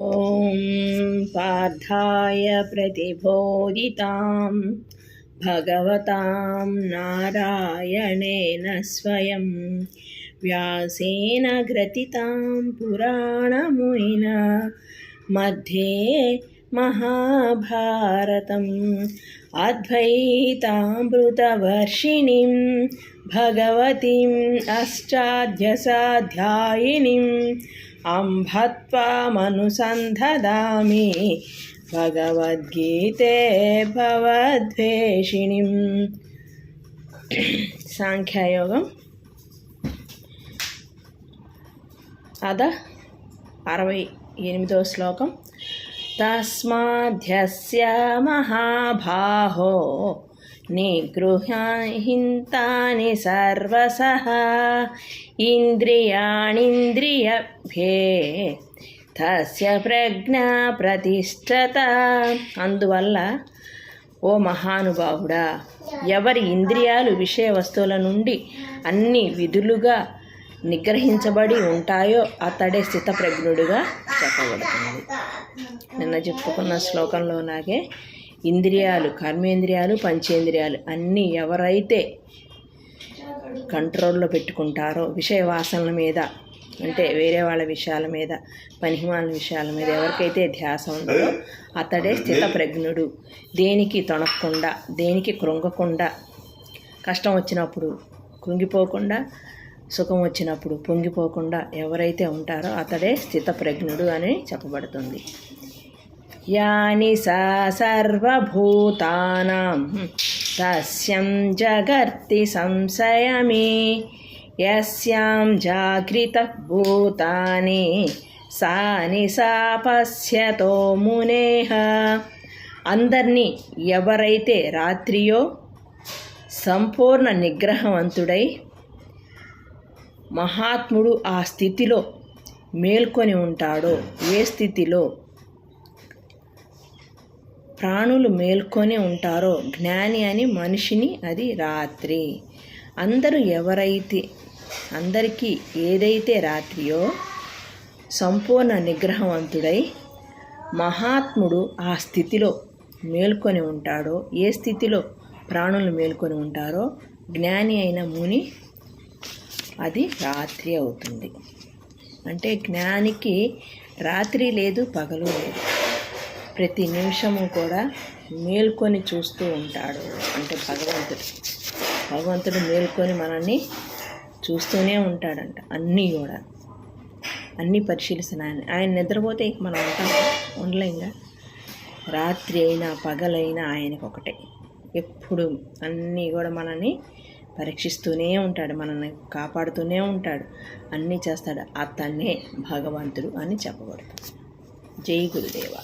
ॐ पार्थाय प्रतिबोधितां भगवतां नारायणेन स्वयं व्यासेन ग्रथितां पुराणमुनिना मध्ये महाभारतम् अद्वैतामृतवर्षिणीं भगवतीम् अष्टादशाध्यायिनीम् अम्भ त्वामनुसन्धदामि भगवद्गीते भवद्वेषिणीं। సాంఖ్యయోగం అద 68వ శ్లోకం. తస్మాద్యస్య మహాబాహో నిగృహ్యంతాని సర్వసః ఇంద్రియాణింద్రియభ్యే తస్య ప్రజ్ఞా ప్రతిష్ఠత. అందువల్ల ఓ మహానుభావుడా, ఎవరి ఇంద్రియాలు విషయ వస్తువుల నుండి అన్ని విధులుగా నిగ్రహించబడి ఉంటాయో అతడే స్థితప్రజ్ఞుడుగా చెప్పబడుతుంది. నిన్న చెప్పుకున్న శ్లోకంలోలాగే ఇంద్రియాలు, కర్మేంద్రియాలు, పంచేంద్రియాలు అన్నీ ఎవరైతే కంట్రోల్లో పెట్టుకుంటారో, విషయ వాసనల మీద అంటే వేరే వాళ్ళ విషయాల మీద, పనిహిమాల విషయాల మీద ఎవరికైతే ధ్యాస ఉండదో అతడే స్థితప్రజ్ఞుడు. దేనికి తొణక్కుండా, దేనికి కృంగకుండా, కష్టం వచ్చినప్పుడు కృంగిపోకుండా, సుఖం వచ్చినప్పుడు పొంగిపోకుండా ఎవరైతే ఉంటారో అతడే స్థితప్రజ్ఞుడు అని చెప్పబడుతుంది. యాని సా సర్వభూతానాం తస్యం జగర్తి సంశయమే యస్యాం జాగృత భూతాని సాని సా పశ్యతో మునేహ. అందరినీ ఎవరైతే రాత్రియో సంపూర్ణ నిగ్రహవంతుడై మహాత్ముడు ఆ స్థితిలో మేల్కొని ఉంటాడో, ఏ స్థితిలో ప్రాణులు మేల్కొని ఉంటారో జ్ఞాని అని మనిషిని అది రాత్రి. అందరికీ ఏదైతే రాత్రియో సంపూర్ణ నిగ్రహవంతుడై మహాత్ముడు ఆ స్థితిలో మేల్కొని ఉంటాడో, ఏ స్థితిలో ప్రాణులు మేల్కొని ఉంటారో జ్ఞాని అయిన ముని అది రాత్రి అవుతుంది. అంటే జ్ఞానికి రాత్రి లేదు, పగలు లేదు, ప్రతి నిమిషము కూడా మేల్కొని చూస్తూ ఉంటాడు. అంటే భగవంతుడు మేల్కొని మనల్ని చూస్తూనే ఉంటాడంట. అన్నీ పరిశీలిస్తున్న ఆయన నిద్రపోతే మనం ఉండలేంగా. రాత్రి అయినా పగలైనా ఆయనకు ఒకటే. ఎప్పుడు అన్నీ కూడా మనల్ని పరీక్షిస్తూనే ఉంటాడు, మనల్ని కాపాడుతూనే ఉంటాడు, అన్నీ చేస్తాడు. అతన్నే భగవంతుడు అని చెప్పబడుతుంది. జై గురుదేవ.